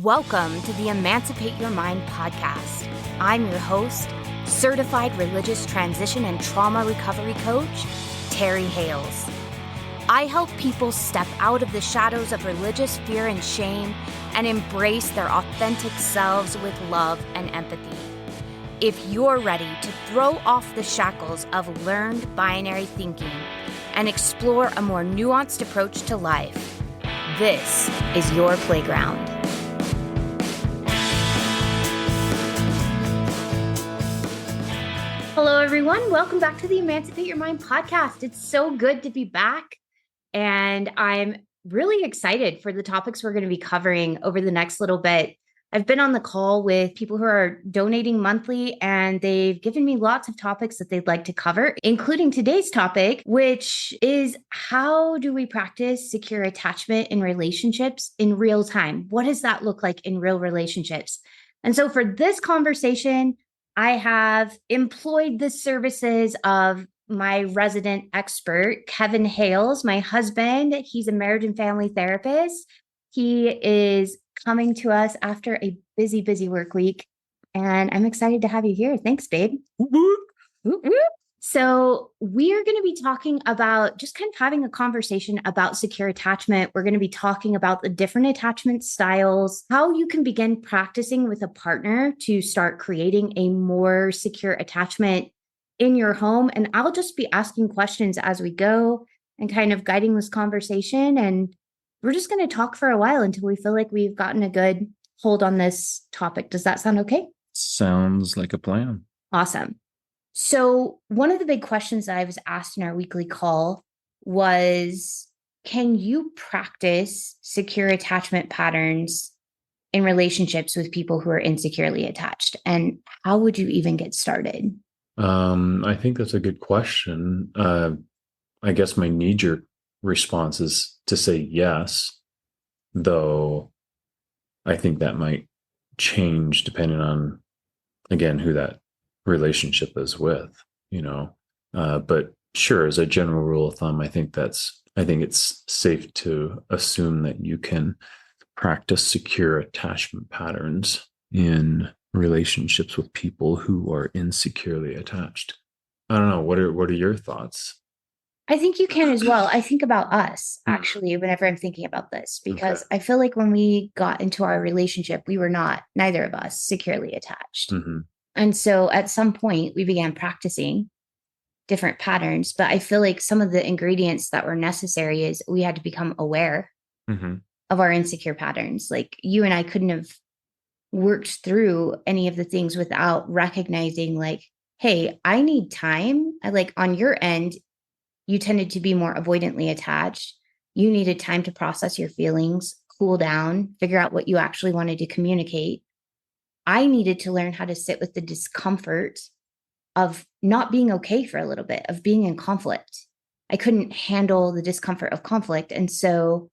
Welcome to the Emancipate Your Mind podcast. I'm your host, certified religious transition and trauma recovery coach, Terry Hales. I help people step out of the shadows of religious fear and shame and embrace their authentic selves with love and empathy. If you're ready to throw off the shackles of learned binary thinking and explore a more nuanced approach to life, this is your playground. Hello, everyone. Welcome back to the Emancipate Your Mind podcast. It's so good to be back, and I'm really excited for the topics we're going to be covering over the next little bit. I've been on the call with people who are donating monthly, and they've given me lots of topics that they'd like to cover, including today's topic, which is how do we practice secure attachment in relationships in real time? What does that look like in real relationships? And so for this conversation, I have employed the services of my resident expert, Kevin Hales, my husband. He's a marriage and family therapist. He is coming to us after a busy work week, and I'm excited to have you here. Thanks, babe. Whoop, whoop. Whoop, whoop. So we are going to be talking about just kind of having a conversation about secure attachment. We're going to be talking about the different attachment styles, how you can begin practicing with a partner to start creating a more secure attachment in your home. And I'll just be asking questions as we go and kind of guiding this conversation. And we're just going to talk for a while until we feel like we've gotten a good hold on this topic. Does that sound okay? Sounds like a plan. Awesome. So one of the big questions that I was asked in our weekly call was, can you practice secure attachment patterns in relationships with people who are insecurely attached? And how would you even get started? I think that's a good question. I guess my knee-jerk response is to say yes, though I think that might change depending on, again, who that relationship is with, but sure, as a general rule of thumb, I think it's safe to assume that you can practice secure attachment patterns in relationships with people who are insecurely attached. I don't know. What are your thoughts? I think you can as well. I think about us actually whenever I'm thinking about this, because I feel like when we got into our relationship, we were neither of us securely attached. Mm-hmm. And so at some point we began practicing different patterns, but I feel like some of the ingredients that were necessary is we had to become aware of our insecure patterns. Like you and I couldn't have worked through any of the things without recognizing like, hey, I need time. On your end, you tended to be more avoidantly attached. You needed time to process your feelings, cool down, figure out what you actually wanted to communicate. I needed to learn how to sit with the discomfort of not being okay for a little bit, of being in conflict. I couldn't handle the discomfort of conflict. And so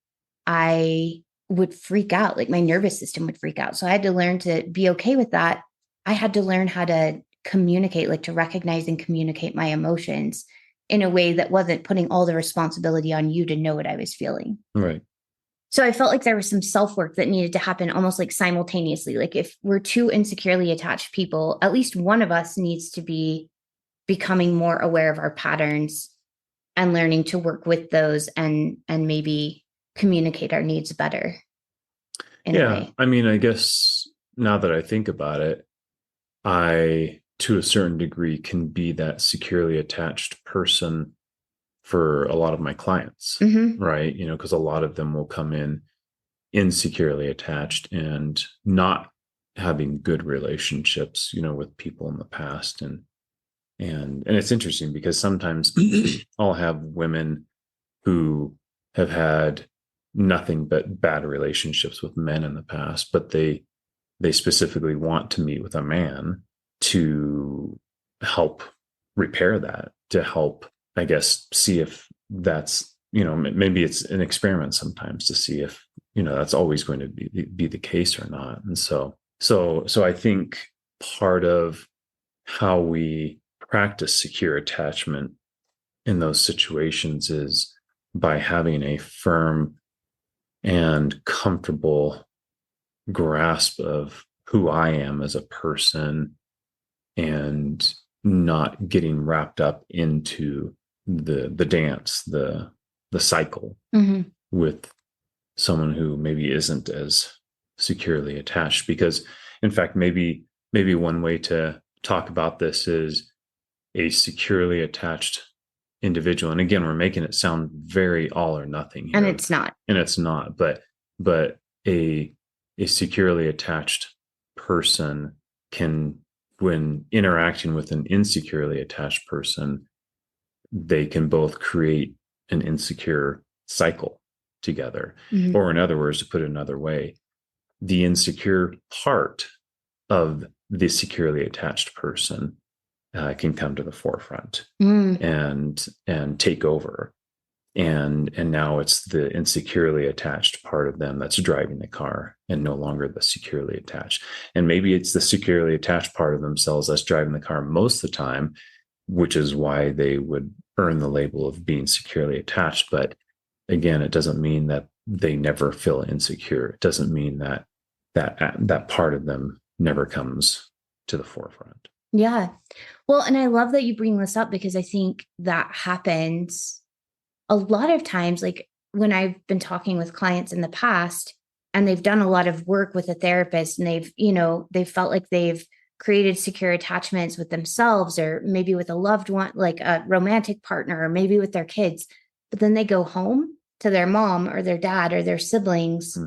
I would freak out, like my nervous system would freak out. So I had to learn to be okay with that. I had to learn how to communicate, like to recognize and communicate my emotions in a way that wasn't putting all the responsibility on you to know what I was feeling. Right. So I felt like there was some self-work that needed to happen almost like simultaneously. Like if we're two insecurely attached people, at least one of us needs to be becoming more aware of our patterns and learning to work with those and maybe communicate our needs better. In a way. I mean, I guess now that I think about it, I, to a certain degree, can be that securely attached person for a lot of my clients, right? Because a lot of them will come in insecurely attached and not having good relationships, with people in the past. And it's interesting because sometimes I'll have women who have had nothing but bad relationships with men in the past, but they specifically want to meet with a man to help repair that, to help, I guess, see if that's, maybe it's an experiment sometimes to see if, that's always going to be the case or not. And so I think part of how we practice secure attachment in those situations is by having a firm and comfortable grasp of who I am as a person and not getting wrapped up into the dance, the cycle with someone who maybe isn't as securely attached. Because in fact, maybe one way to talk about this is a securely attached individual. And again, we're making it sound very all or nothing here. And it's not. But a securely attached person can, when interacting with an insecurely attached person, they can both create an insecure cycle together. Or in other words, to put it another way, the insecure part of the securely attached person can come to the forefront and take over. And now it's the insecurely attached part of them that's driving the car and no longer the securely attached. And maybe it's the securely attached part of themselves that's driving the car most of the time, which is why they would earn the label of being securely attached. But again, it doesn't mean that they never feel insecure. It doesn't mean that that part of them never comes to the forefront. Yeah. Well, and I love that you bring this up, because I think that happens a lot of times. Like when I've been talking with clients in the past and they've done a lot of work with a therapist and they've felt like they've created secure attachments with themselves, or maybe with a loved one, like a romantic partner, or maybe with their kids. But then they go home to their mom or their dad or their siblings.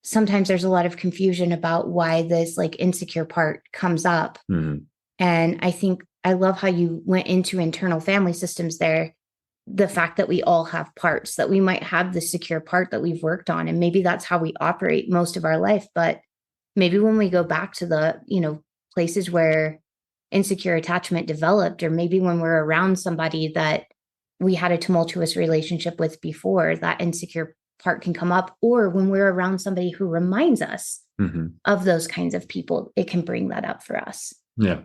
Sometimes there's a lot of confusion about why this like insecure part comes up. And I think I love how you went into internal family systems there. The fact that we all have parts, that we might have the secure part that we've worked on, and maybe that's how we operate most of our life. But maybe when we go back to the, places where insecure attachment developed, or maybe when we're around somebody that we had a tumultuous relationship with before, that insecure part can come up. Or when we're around somebody who reminds us of those kinds of people, it can bring that up for us. Yeah,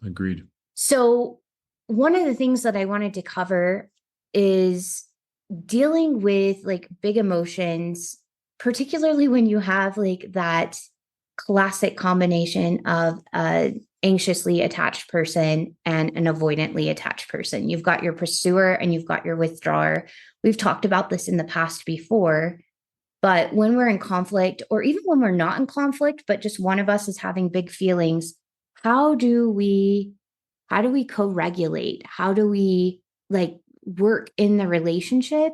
agreed. So one of the things that I wanted to cover is dealing with like big emotions, particularly when you have like that classic combination of an anxiously attached person and an avoidantly attached person. You've got your pursuer and you've got your withdrawer. We've talked about this in the past before, but when we're in conflict, or even when we're not in conflict, but just one of us is having big feelings, how do we co-regulate? How do we like work in the relationship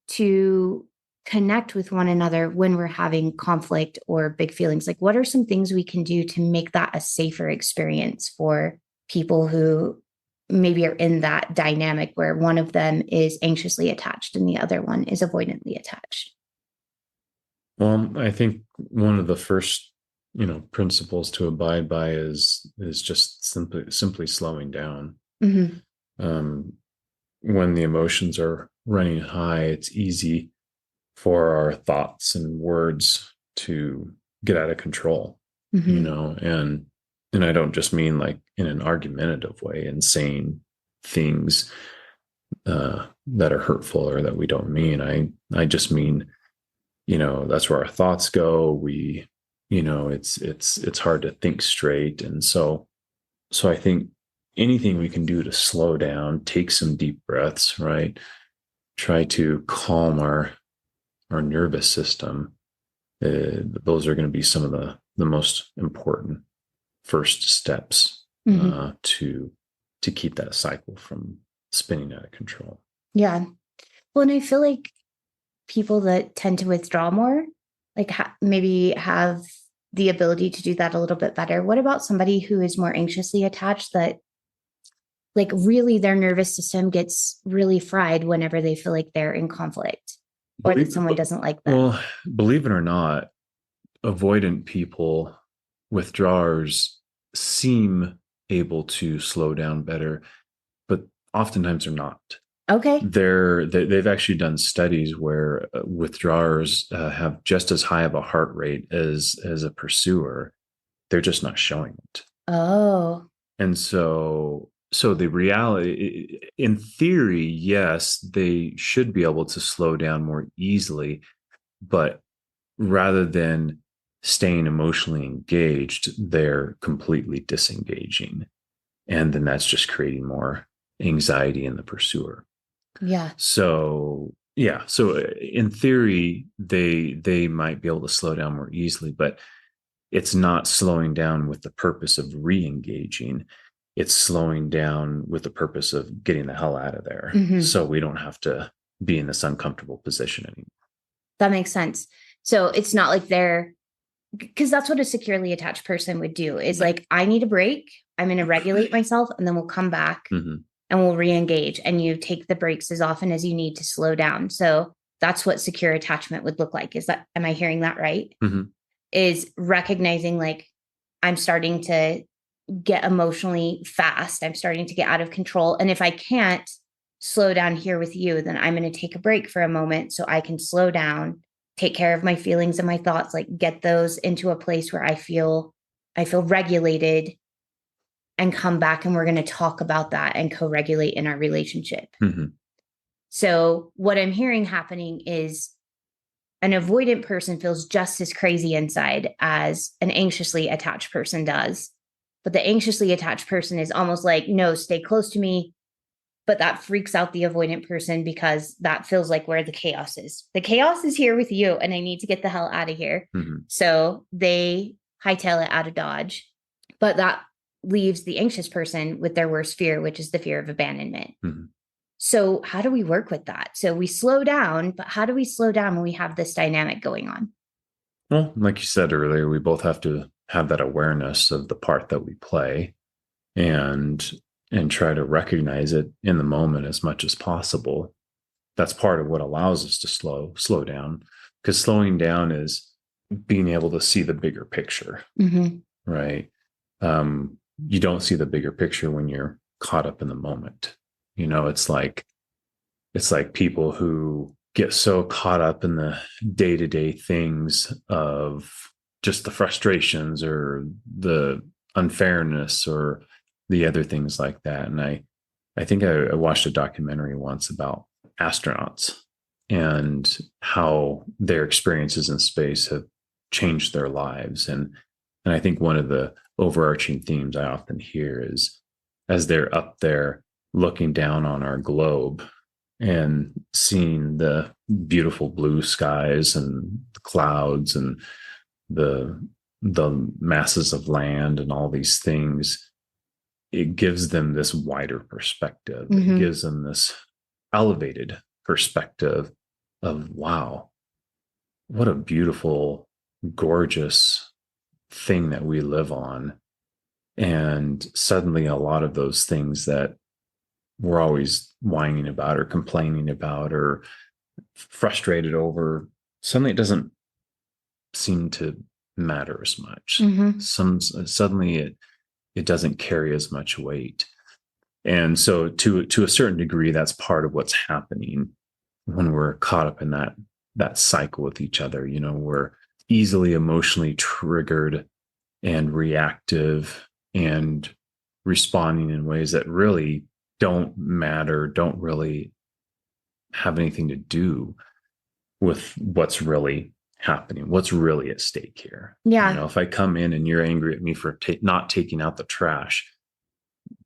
to connect with one another when we're having conflict or big feelings? Like, what are some things we can do to make that a safer experience for people who maybe are in that dynamic where one of them is anxiously attached and the other one is avoidantly attached? Well, I think one of the first principles to abide by is just simply slowing down. When the emotions are running high, it's easy for our thoughts and words to get out of control, and I don't just mean like in an argumentative way and saying things that are hurtful or that we don't mean. I just mean, that's where our thoughts go. It's hard to think straight. And so I think anything we can do to slow down, take some deep breaths, right? Try to calm our nervous system. Those are going to be some of the most important first steps to keep that cycle from spinning out of control. Yeah. Well, and I feel like people that tend to withdraw more, like maybe have the ability to do that a little bit better. What about somebody who is more anxiously attached, that like really their nervous system gets really fried whenever they feel like they're in conflict or that someone doesn't like them? Well, believe it or not, avoidant people, withdrawers, seem able to slow down better, but oftentimes they're not. Okay. They've actually done studies where withdrawers have just as high of a heart rate as a pursuer. They're just not showing it. Oh. And so the reality, in theory, yes, they should be able to slow down more easily, but rather than staying emotionally engaged, they're completely disengaging. And then that's just creating more anxiety in the pursuer. Yeah. So yeah. So in theory, they might be able to slow down more easily, but it's not slowing down with the purpose of re-engaging. It's slowing down with the purpose of getting the hell out of there. Mm-hmm. So we don't have to be in this uncomfortable position anymore. That makes sense. So it's not like they're, because that's what a securely attached person would do is like, I need a break. I'm going to regulate myself and then we'll come back and we'll re-engage, and you take the breaks as often as you need to slow down. So that's what secure attachment would look like. Is that, am I hearing that right? Is recognizing like, I'm starting to get emotionally fast. I'm starting to get out of control. And if I can't slow down here with you, then I'm going to take a break for a moment so I can slow down, take care of my feelings and my thoughts, like get those into a place where I feel regulated, and come back, and we're going to talk about that and co-regulate in our relationship. So what I'm hearing happening is an avoidant person feels just as crazy inside as an anxiously attached person does. But the anxiously attached person is almost like, no, stay close to me. But that freaks out the avoidant person because that feels like where the chaos is. The chaos is here with you, and I need to get the hell out of here. So they hightail it out of Dodge. But that leaves the anxious person with their worst fear, which is the fear of abandonment. So how do we work with that? So we slow down, but how do we slow down when we have this dynamic going on? Well, like you said earlier, we both have to have that awareness of the part that we play, and try to recognize it in the moment as much as possible. That's part of what allows us to slow down, because slowing down is being able to see the bigger picture, right? You don't see the bigger picture when you're caught up in the moment. You know, it's like people who get so caught up in the day-to-day things of just the frustrations or the unfairness or the other things like that. And I think I watched a documentary once about astronauts and how their experiences in space have changed their lives. And I think one of the overarching themes I often hear is, as they're up there looking down on our globe and seeing the beautiful blue skies and the clouds and the masses of land and all these things, it gives them this wider perspective. It gives them this elevated perspective of, wow, what a beautiful, gorgeous thing that we live on. And suddenly a lot of those things that we're always whining about or complaining about or frustrated over, suddenly it doesn't seem to matter as much. Suddenly it doesn't carry as much weight. And so to a certain degree, that's part of what's happening when we're caught up in that cycle with each other. You know, we're easily emotionally triggered and reactive and responding in ways that really don't matter, don't really have anything to do with what's really happening, what's really at stake here. Yeah. You know, if I come in and you're angry at me for not taking out the trash,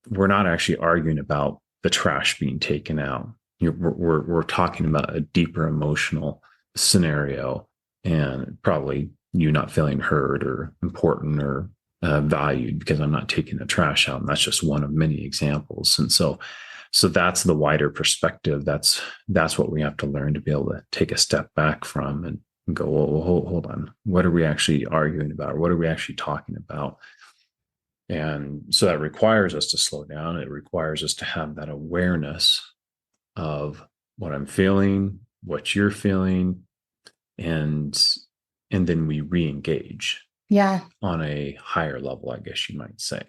we're not actually arguing about the trash being taken out. We're talking about a deeper emotional scenario, and probably you not feeling heard or important or valued because I'm not taking the trash out. And that's just one of many examples. And so that's the wider perspective. That's what we have to learn to be able to take a step back from and go, well, hold on. What are we actually arguing about? What are we actually talking about? And so that requires us to slow down. It requires us to have that awareness of what I'm feeling, what you're feeling, and then we re-engage. Yeah. On a higher level, I guess you might say.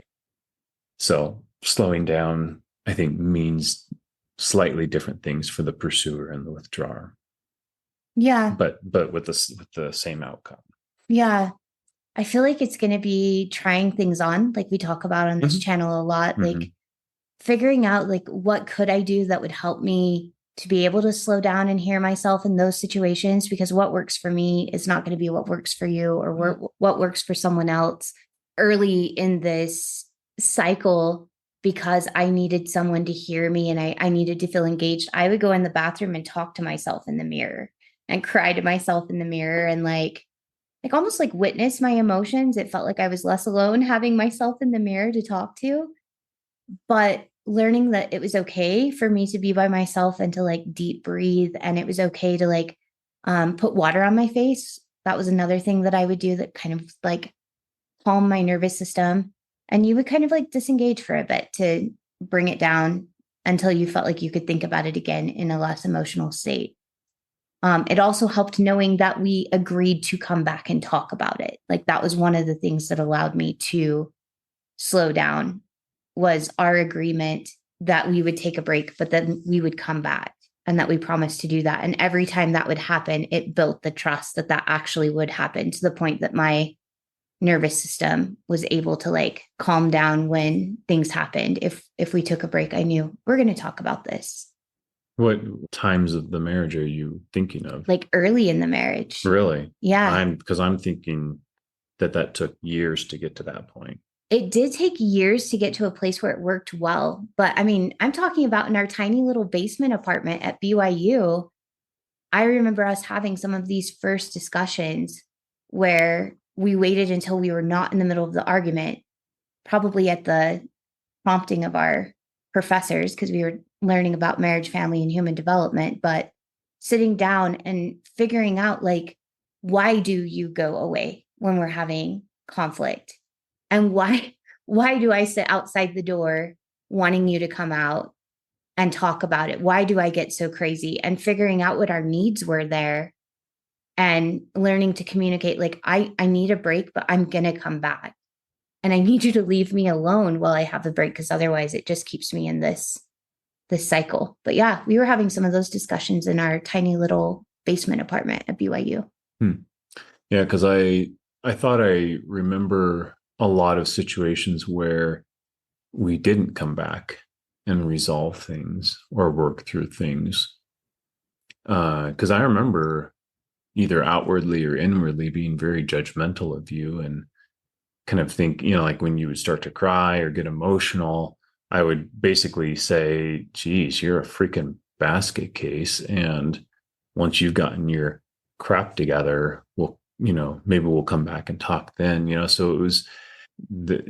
So slowing down, I think, means slightly different things for the pursuer and the withdrawer. Yeah. But with the same outcome. Yeah. I feel like it's going to be trying things on, like we talk about on this channel a lot, like figuring out like, what could I do that would help me to be able to slow down and hear myself in those situations, because what works for me is not going to be what works for you or what works for someone else early in this cycle. Because I needed someone to hear me and I needed to feel engaged, I would go in the bathroom and talk to myself in the mirror and cry to myself in the mirror and like almost like witness my emotions. It felt like I was less alone having myself in the mirror to talk to. But learning that it was okay for me to be by myself and to like deep breathe, and it was okay to like put water on my face. That was another thing that I would do that kind of like calm my nervous system. And you would kind of like disengage for a bit to bring it down until you felt like you could think about it again in a less emotional state. It also helped knowing that we agreed to come back and talk about it. Like that was one of the things that allowed me to slow down, was our agreement that we would take a break, but then we would come back, and that we promised to do that. And every time that would happen, it built the trust that that actually would happen, to the point that my nervous system was able to like calm down when things happened. If we took a break, I knew we're going to talk about this. What times of the marriage are you thinking of? Like early in the marriage. Really? Yeah. Because I'm thinking that took years to get to that point. It did take years to get to a place where it worked well. But I mean, I'm talking about in our tiny little basement apartment at BYU. I remember us having some of these first discussions where we waited until we were not in the middle of the argument, probably at the prompting of our professors, because we were learning about marriage, family, and human development, but sitting down and figuring out like, why do you go away when we're having conflict? And why do I sit outside the door wanting you to come out and talk about it? Why do I get so crazy? And figuring out what our needs were there and learning to communicate, like, I need a break, but I'm going to come back. And I need you to leave me alone while I have the break, because otherwise it just keeps me in this cycle. But yeah, we were having some of those discussions in our tiny little basement apartment at BYU. Yeah, because I thought I remember a lot of situations where we didn't come back and resolve things or work through things. Because I remember either outwardly or inwardly being very judgmental of you and kind of think, like when you would start to cry or get emotional, I would basically say, geez, you're a freaking basket case. And once you've gotten your crap together, maybe we'll come back and talk then, so it was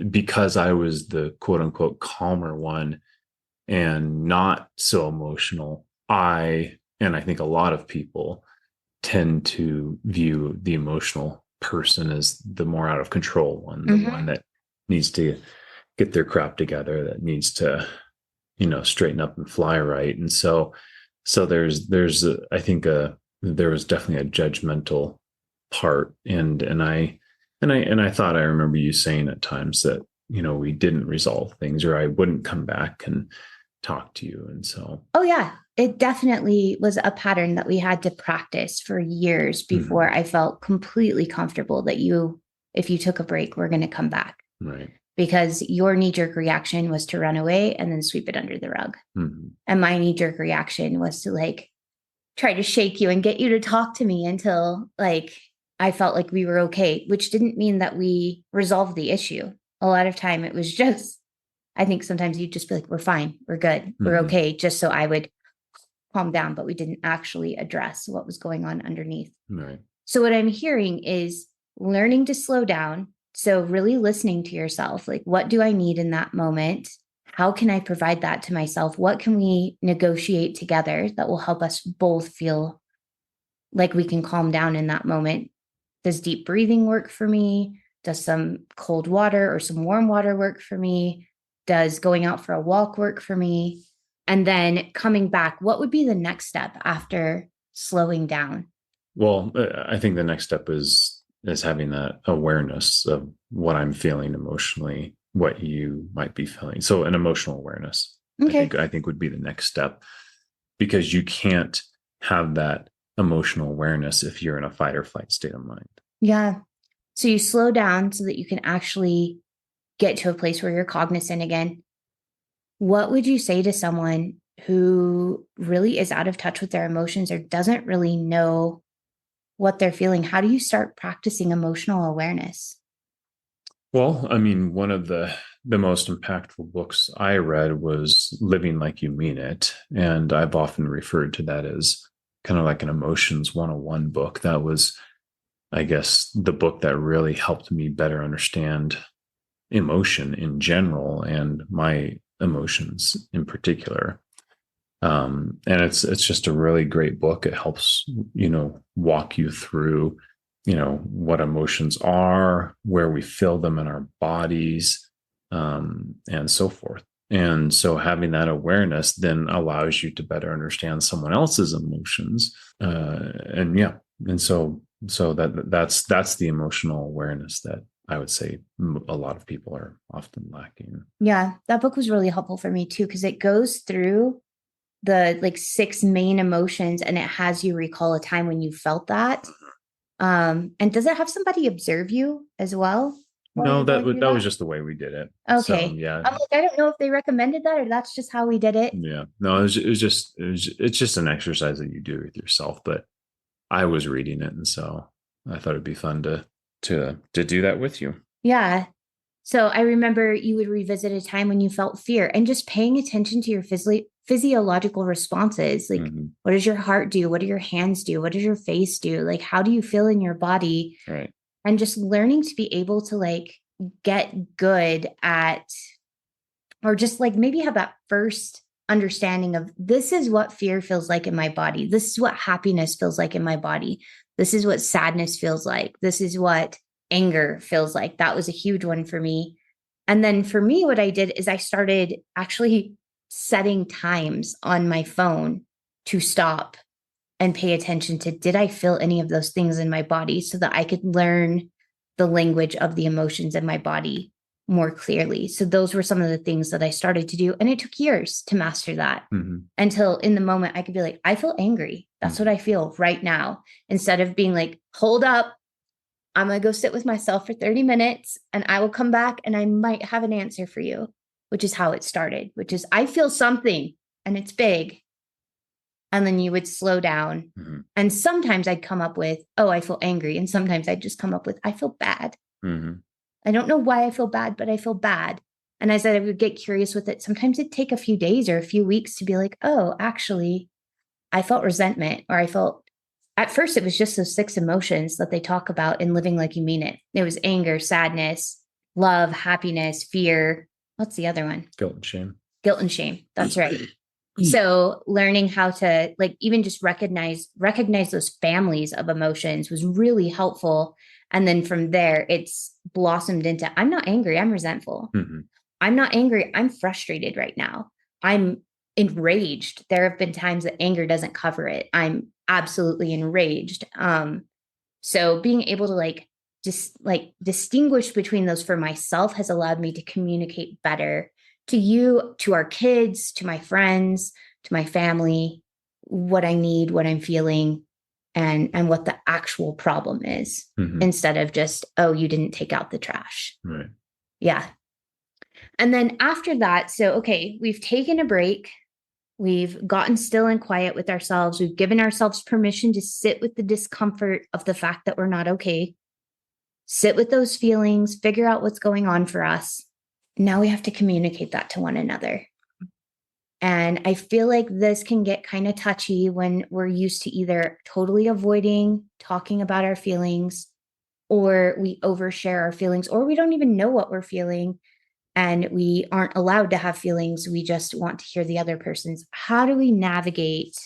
because I was the quote unquote calmer one and not so emotional. And I think a lot of people tend to view the emotional person as the more out of control one, the one that needs to get their crap together, that needs to, straighten up and fly right. And so I think there was definitely a judgmental part. And I thought I remember you saying at times that, we didn't resolve things, or I wouldn't come back and talk to you. And so, oh yeah, it definitely was a pattern that we had to practice for years before I felt completely comfortable that if you took a break, we're going to come back. Right. Because your knee-jerk reaction was to run away and then sweep it under the rug. And my knee-jerk reaction was to like try to shake you and get you to talk to me until like I felt like we were okay, which didn't mean that we resolved the issue. A lot of time it was just, I think sometimes you'd just be like, we're fine, we're good, we're okay, just so I would calm down, but we didn't actually address what was going on underneath. Right. So what I'm hearing is learning to slow down. So really listening to yourself, like, what do I need in that moment? How can I provide that to myself? What can we negotiate together that will help us both feel like we can calm down in that moment? Does deep breathing work for me? Does some cold water or some warm water work for me? Does going out for a walk work for me? And then coming back, what would be the next step after slowing down? Well, I think the next step is having that awareness of what I'm feeling emotionally, what you might be feeling. So an emotional awareness, okay. I think would be the next step, because you can't have that emotional awareness if you're in a fight or flight state of mind. Yeah. So you slow down so that you can actually get to a place where you're cognizant again. What would you say to someone who really is out of touch with their emotions or doesn't really know what they're feeling, how do you start practicing emotional awareness? Well, I mean, one of the most impactful books I read was Living Like You Mean It. And I've often referred to that as kind of like an emotions 101 book. That was, I guess, the book that really helped me better understand emotion in general and my emotions in particular. And it's just a really great book. It helps, walk you through, what emotions are, where we feel them in our bodies, and so forth. And so having that awareness then allows you to better understand someone else's emotions. And yeah, and so that's the emotional awareness that I would say a lot of people are often lacking. Yeah, that book was really helpful for me too, because it goes through the like 6 main emotions and it has you recall a time when you felt that. And does it have somebody observe you as well? No, that was just the way we did it. So Okay. yeah, I'm like, I don't know if they recommended that or that's just how we did it. yeah. No, it's just an exercise that you do with yourself. But I was reading it, and so I thought it'd be fun to do that with you. Yeah. So I remember you would revisit a time when you felt fear and just paying attention to your physiological responses. Like, what does your heart do? What do your hands do? What does your face do? Like, how do you feel in your body? Right. And just learning to be able to like get good at, or just like maybe have that first understanding of this is what fear feels like in my body. This is what happiness feels like in my body. This is what sadness feels like. This is what anger feels like. That was a huge one for me. And then for me, what I did is I started actually setting times on my phone to stop and pay attention to, did I feel any of those things in my body, so that I could learn the language of the emotions in my body more clearly. So those were some of the things that I started to do. And it took years to master that, until in the moment I could be like, I feel angry. That's what I feel right now. Instead of being like, hold up, I'm going to go sit with myself for 30 minutes and I will come back and I might have an answer for you, which is how it started, which is I feel something and it's big. And then you would slow down. And sometimes I'd come up with, oh, I feel angry. And sometimes I'd just come up with, I feel bad. I don't know why I feel bad, but I feel bad. And as I would get curious with it, sometimes it'd take a few days or a few weeks to be like, oh, actually, I felt resentment, or I felt, at first, it was just those 6 emotions that they talk about in Living Like You Mean It. It was anger, sadness, love, happiness, fear. What's the other one? Guilt and shame. Guilt and shame. That's right. So learning how to like even just recognize those families of emotions was really helpful. And then from there, it's blossomed into, I'm not angry, I'm resentful. I'm not angry, I'm frustrated right now. I'm enraged. There have been times that anger doesn't cover it. I'm absolutely enraged. So being able to like just like distinguish between those for myself has allowed me to communicate better to you, to our kids, to my friends, to my family, what I need, what I'm feeling, and what the actual problem is, instead of just, oh, you didn't take out the trash. Right. Yeah. And then after that, so, okay, we've taken a break. We've gotten still and quiet with ourselves. We've given ourselves permission to sit with the discomfort of the fact that we're not okay. Sit with those feelings, figure out what's going on for us. Now we have to communicate that to one another. And I feel like this can get kind of touchy when we're used to either totally avoiding talking about our feelings, or we overshare our feelings, or we don't even know what we're feeling and we aren't allowed to have feelings. We just want to hear the other person's. How do we navigate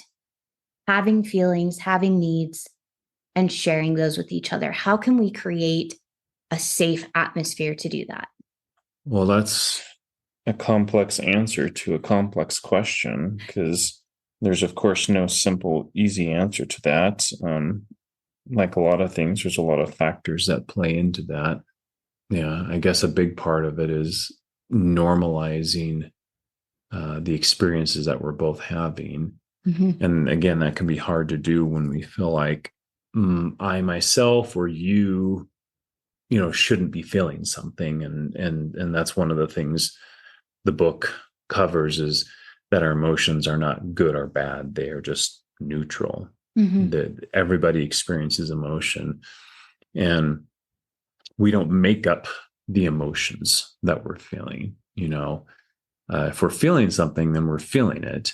having feelings, having needs, and sharing those with each other? How can we create a safe atmosphere to do that? Well, that's a complex answer to a complex question, because there's, of course, no simple, easy answer to that. Like a lot of things, there's a lot of factors that play into that. Yeah, I guess a big part of it is normalizing the experiences that we're both having. And again, that can be hard to do when we feel like I myself or you shouldn't be feeling something. And that's one of the things the book covers is that our emotions are not good or bad. They are just neutral. That everybody experiences emotion, and we don't make up the emotions that we're feeling. If we're feeling something, then we're feeling it.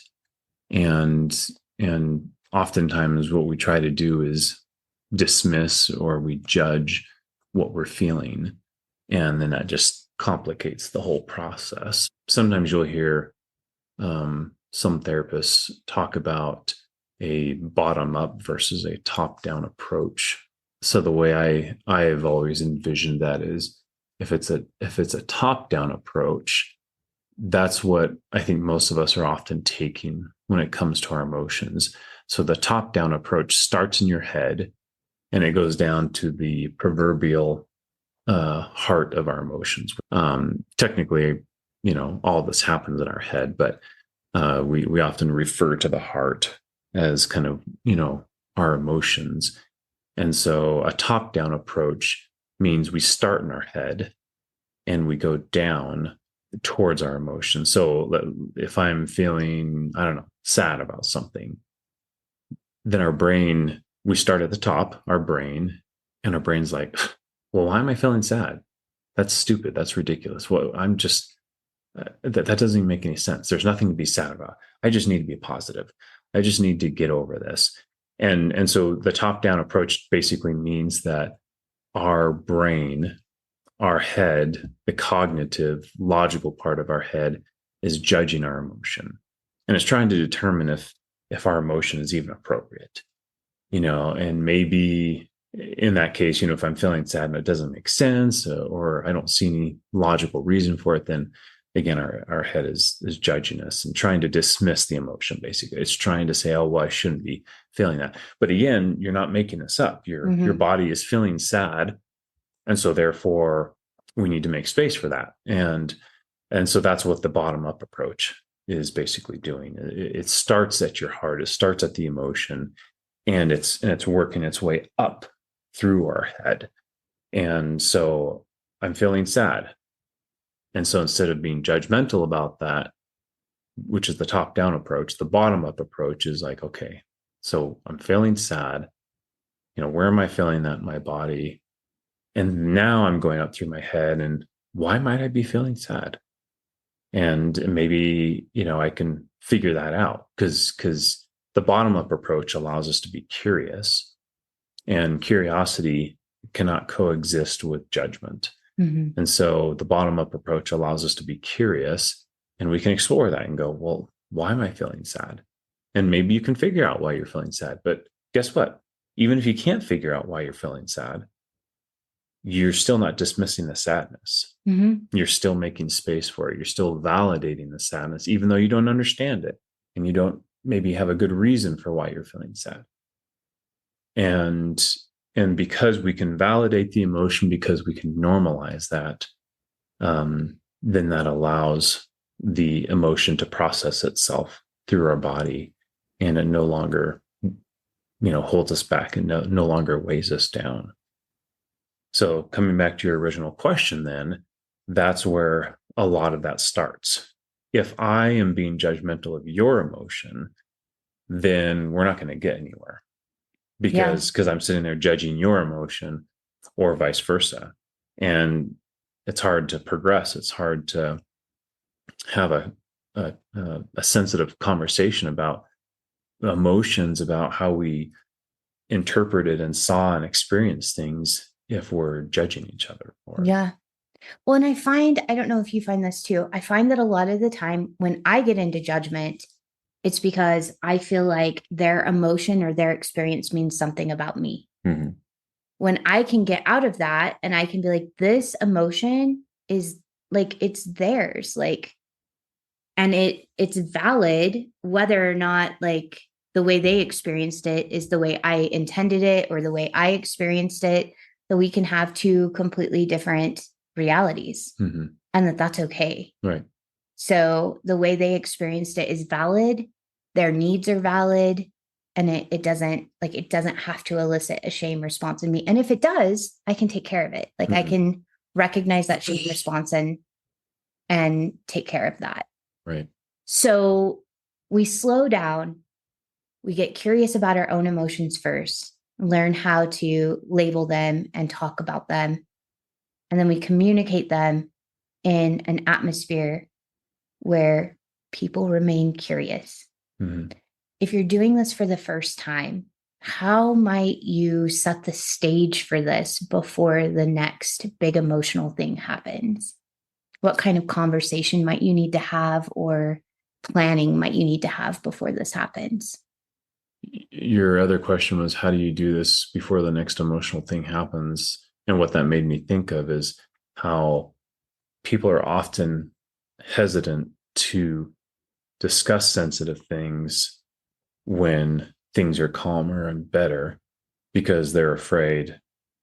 And oftentimes what we try to do is dismiss or we judge what we're feeling. And then that just complicates the whole process. Sometimes you'll hear some therapists talk about a bottom up versus a top down approach. So the way I have always envisioned that is if it's a top down approach, that's what I think most of us are often taking when it comes to our emotions. So the top down approach starts in your head and it goes down to the proverbial heart of our emotions. Technically, all of this happens in our head, but we often refer to the heart as kind of, our emotions. And so a top down approach means we start in our head and we go down towards our emotions. So if I'm feeling, I don't know, sad about something, then our brain, we start at the top, our brain, and our brain's like, well, why am I feeling sad? That's stupid. That's ridiculous. Well, I'm just, that doesn't even make any sense. There's nothing to be sad about. I just need to be positive. I just need to get over this. And so the top down approach basically means that our brain, our head, the cognitive, logical part of our head is judging our emotion. And it's trying to determine if our emotion is even appropriate, and maybe in that case, if I'm feeling sad and it doesn't make sense or I don't see any logical reason for it, then again, our head is judging us and trying to dismiss the emotion. Basically, it's trying to say, oh, well, I shouldn't be feeling that. But again, you're not making this up. Your body is feeling sad. And so therefore we need to make space for that. And so that's what the bottom up approach is basically doing. It starts at your heart. It starts at the emotion and it's working its way up through our head. And so I'm feeling sad. And so instead of being judgmental about that, which is the top down approach, the bottom up approach is like, okay, so I'm feeling sad. Where am I feeling that in my body? And now I'm going up through my head and why might I be feeling sad? And maybe, I can figure that out because the bottom up approach allows us to be curious, and curiosity cannot coexist with judgment. And so the bottom up approach allows us to be curious and we can explore that and go, well, why am I feeling sad? And maybe you can figure out why you're feeling sad. But guess what? Even if you can't figure out why you're feeling sad, you're still not dismissing the sadness. You're still making space for it. You're still validating the sadness, even though you don't understand it and you don't maybe have a good reason for why you're feeling sad. And because we can validate the emotion, because we can normalize that, then that allows the emotion to process itself through our body, and it no longer, holds us back and no longer weighs us down. So coming back to your original question, then that's where a lot of that starts. If I am being judgmental of your emotion, then we're not going to get anywhere. Because I'm sitting there judging your emotion or vice versa. And it's hard to progress. It's hard to have a sensitive conversation about emotions, about how we interpreted and saw and experienced things if we're judging each other. Well, and I don't know if you find this too. I find that a lot of the time when I get into judgment, it's because I feel like their emotion or their experience means something about me. When I can get out of that and I can be like, this emotion is like, it's theirs. Like, and it's valid, whether or not like the way they experienced it is the way I intended it or the way I experienced it, that we can have two completely different realities and that's okay. Right. So the way they experienced it is valid. Their needs are valid. And it doesn't have to elicit a shame response in me. And if it does, I can take care of it. Like I can recognize that shame response and take care of that. Right. So We slow down, we get curious about our own emotions first, learn how to label them and talk about them, and then we communicate them in an atmosphere where people remain curious. Mm-hmm. If you're doing this for the first time, how might you set the stage for this before the next big emotional thing happens? What kind of conversation might you need to have, or planning might you need to have before this happens? Your other question was, how do you do this before the next emotional thing happens? And what that made me think of is how people are often hesitant to discuss sensitive things when things are calmer and better, because they're afraid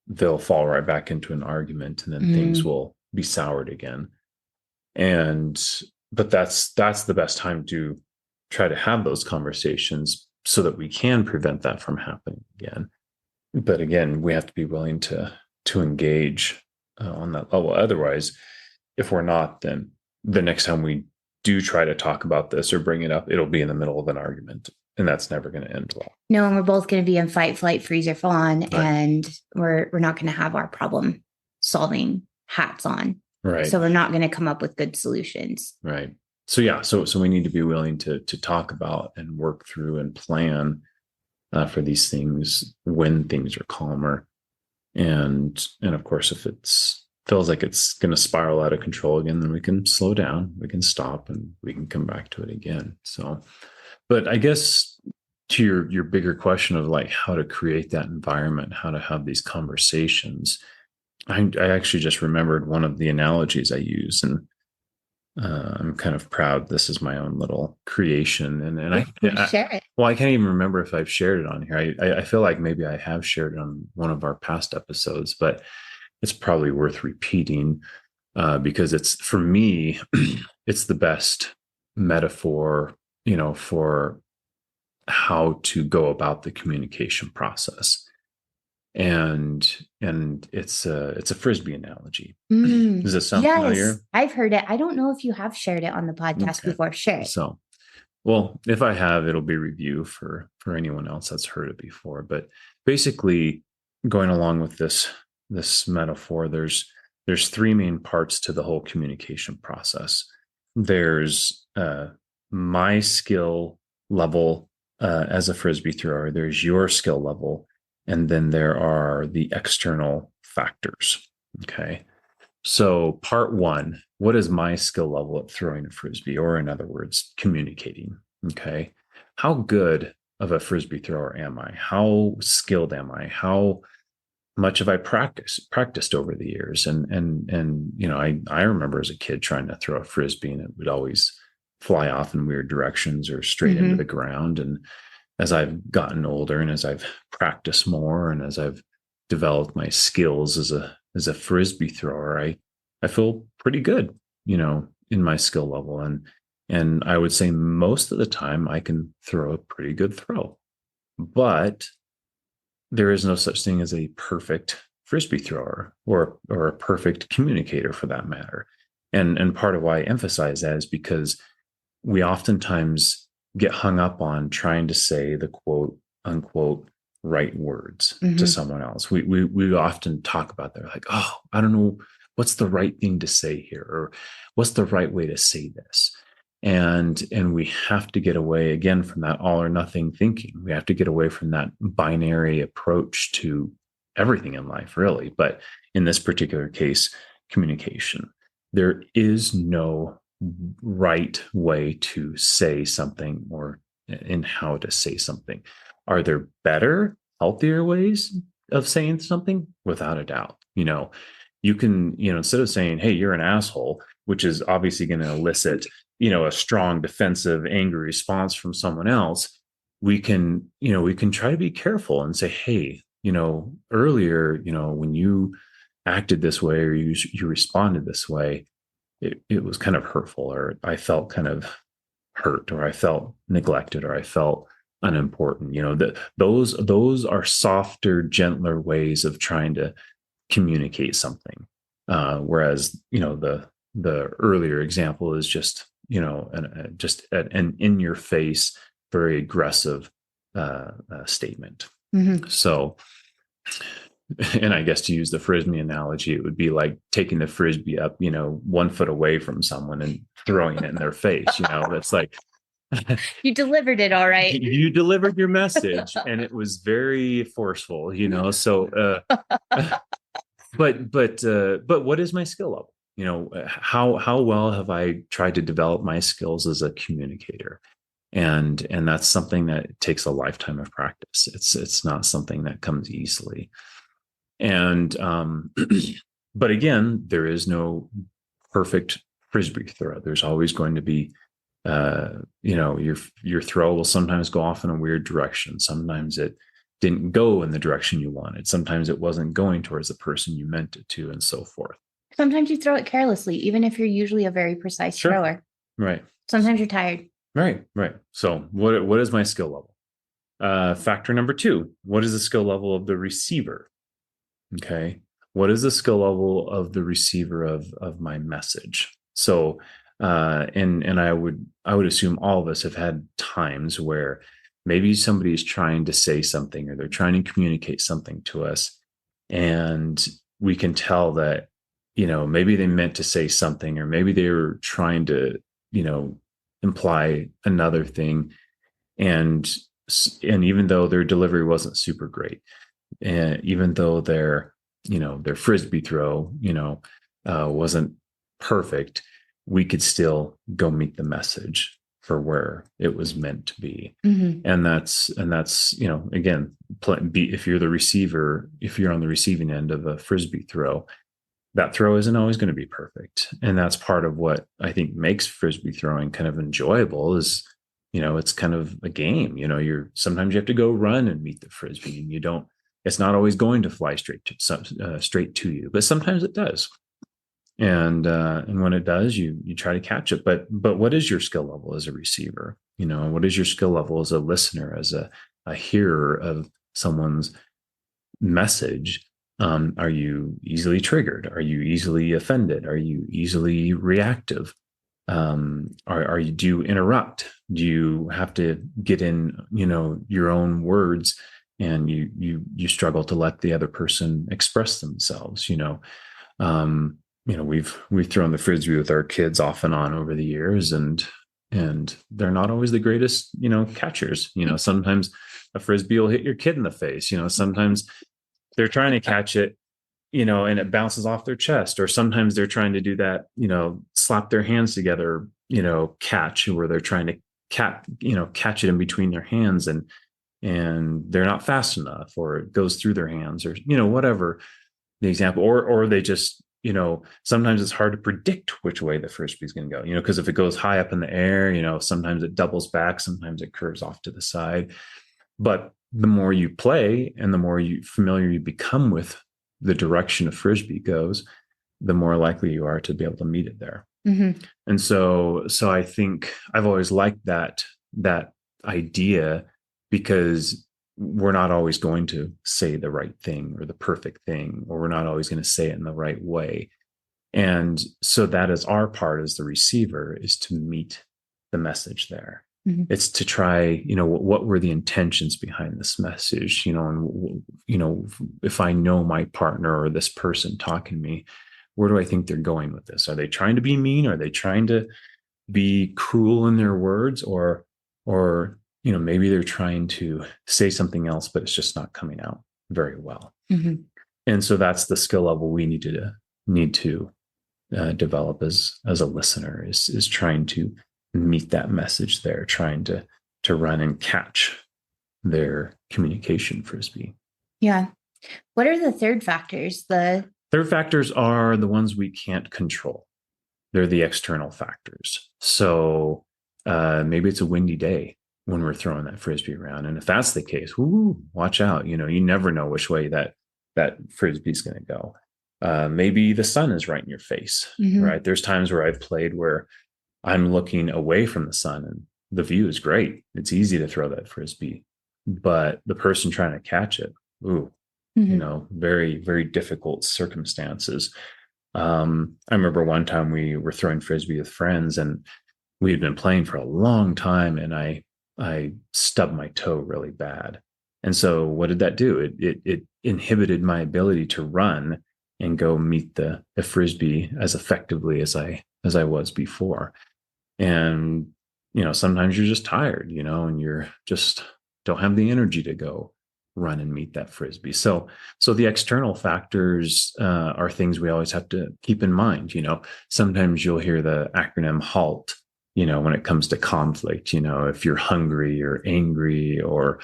they'll fall right back into an argument and then things will be soured again. But that's the best time to try to have those conversations so that we can prevent that from happening again. But again, we have to be willing to engage on that level. Otherwise, if we're not, then the next time we do try to talk about this or bring it up, it'll be in the middle of an argument, and that's never going to end well. No, and we're both going to be in fight, flight, freeze, or fawn, right. And we're not going to have our problem solving hats on. Right. So we're not going to come up with good solutions. Right. So yeah, so we need to be willing to talk about and work through and plan for these things when things are calmer, and of course, if it's feels like it's going to spiral out of control again, then we can slow down, we can stop, and we can come back to it again. So, but I guess to your bigger question of like how to create that environment, how to have these conversations, I actually just remembered one of the analogies I use, and I'm kind of proud. This is my own little creation, and I share it. Well, I can't even remember if I've shared it on here. I feel like maybe I have shared it on one of our past episodes, but it's probably worth repeating because it's, for me, it's the best metaphor, for how to go about the communication process. And it's a Frisbee analogy. Does it sound familiar? I've heard it. I don't know if you have shared it on the podcast before. Share it. So, well, if I have, it'll be review for anyone else that's heard it before. But basically, going along with this metaphor, there's three main parts to the whole communication process. There's my skill level as a Frisbee thrower. There's your skill level. And then there are the external factors. Okay. So part one, what is my skill level at throwing a Frisbee, or in other words, communicating? Okay. How good of a Frisbee thrower am I? How skilled am I? How much have I practiced over the years? And I remember as a kid trying to throw a Frisbee, and it would always fly off in weird directions or straight into the ground. And as I've gotten older and as I've practiced more and as I've developed my skills as a Frisbee thrower, I feel pretty good, in my skill level. And I would say most of the time I can throw a pretty good throw, but there is no such thing as a perfect Frisbee thrower or a perfect communicator for that matter. And part of why I emphasize that is because we oftentimes get hung up on trying to say the quote unquote right words to someone else. We often talk about that, like, oh, I don't know what's the right thing to say here, or what's the right way to say this. And we have to get away again from that all or nothing thinking. We have to get away from that binary approach to everything in life, really. But in this particular case, communication. There is no right way to say something, or in how to say something. Are there better, healthier ways of saying something? Without a doubt. You can, instead of saying, hey, you're an asshole, which is obviously going to elicit, a strong defensive, angry response from someone else, we can try to be careful and say, hey, earlier, when you acted this way, or you responded this way, it was kind of hurtful, or I felt kind of hurt, or I felt neglected, or I felt unimportant. Those are softer, gentler ways of trying to communicate something. Whereas, the earlier example is just, just an in your face, very aggressive statement. So, and I guess to use the Frisbee analogy, it would be like taking the Frisbee up, 1 foot away from someone and throwing it in their face. That's like, you delivered it all right. You delivered your message, and it was very forceful. So, but what is my skill level? How well have I tried to develop my skills as a communicator? And that's something that takes a lifetime of practice. It's not something that comes easily. And but again, there is no perfect Frisbee throw. There's always going to be your throw will sometimes go off in a weird direction. Sometimes it didn't go in the direction you wanted. Sometimes it wasn't going towards the person you meant it to, and so forth. Sometimes you throw it carelessly, even if you're usually a very precise thrower. Right. Sometimes you're tired. Right. So what is my skill level? Factor number 2, what is the skill level of the receiver? Okay. What is the skill level of the receiver of my message? So, and I would assume all of us have had times where maybe somebody is trying to say something, or they're trying to communicate something to us, and we can tell that, maybe they meant to say something, or maybe they were trying to, imply another thing. And even though their delivery wasn't super great, and even though their Frisbee throw, wasn't perfect, we could still go meet the message for where it was meant to be. And that's, again, if you're the receiver, if you're on the receiving end of a Frisbee throw, that throw isn't always going to be perfect. And that's part of what I think makes Frisbee throwing kind of enjoyable is, it's kind of a game. Sometimes you have to go run and meet the Frisbee, and it's not always going to fly straight to you, but sometimes it does. And when it does, you try to catch it. But what is your skill level as a receiver? What is your skill level as a listener, as a hearer of someone's message? Are you easily triggered? Are you easily offended? Are you easily reactive? Do you interrupt? Do you have to get in, your own words, and you struggle to let the other person express themselves? We've thrown the Frisbee with our kids off and on over the years, and they're not always the greatest, catchers. Sometimes a Frisbee will hit your kid in the face. Sometimes they're trying to catch it, and it bounces off their chest. Or sometimes they're trying to do that, slap their hands together, catch, where they're trying to catch it in between their hands, and they're not fast enough, or it goes through their hands, or, whatever the example, or they just, sometimes it's hard to predict which way the Frisbee is going to go, because if it goes high up in the air, sometimes it doubles back, sometimes it curves off to the side. But the more you play and the more familiar you become with the direction a Frisbee goes, the more likely you are to be able to meet it there. And so I think I've always liked that idea, because we're not always going to say the right thing or the perfect thing, or we're not always going to say it in the right way. And so that is our part as the receiver, is to meet the message there. It's to try, what were the intentions behind this message, and, if I know my partner or this person talking to me, where do I think they're going with this? Are they trying to be mean? Are they trying to be cruel in their words? Or, maybe they're trying to say something else, but it's just not coming out very well. And so that's the skill level we need to develop as a listener, is trying to meet that message there, trying to run and catch their communication Frisbee. Yeah. What are the third factors? The third factors are the ones we can't control. They're the external factors. So maybe it's a windy day when we're throwing that Frisbee around. And if that's the case, watch out. You never know which way that Frisbee is going to go. Maybe the sun is right in your face, right? There's times where I've played where I'm looking away from the sun and the view is great. It's easy to throw that Frisbee, but the person trying to catch it, very, very difficult circumstances. I remember one time we were throwing Frisbee with friends, and we had been playing for a long time, and I stubbed my toe really bad. And so what did that do? It inhibited my ability to run and go meet the frisbee as effectively as I was before. And sometimes you're just tired, and you're just don't have the energy to go run and meet that frisbee. So the external factors are things we always have to keep in mind. Sometimes you'll hear the acronym HALT, when it comes to conflict. If you're hungry or angry, or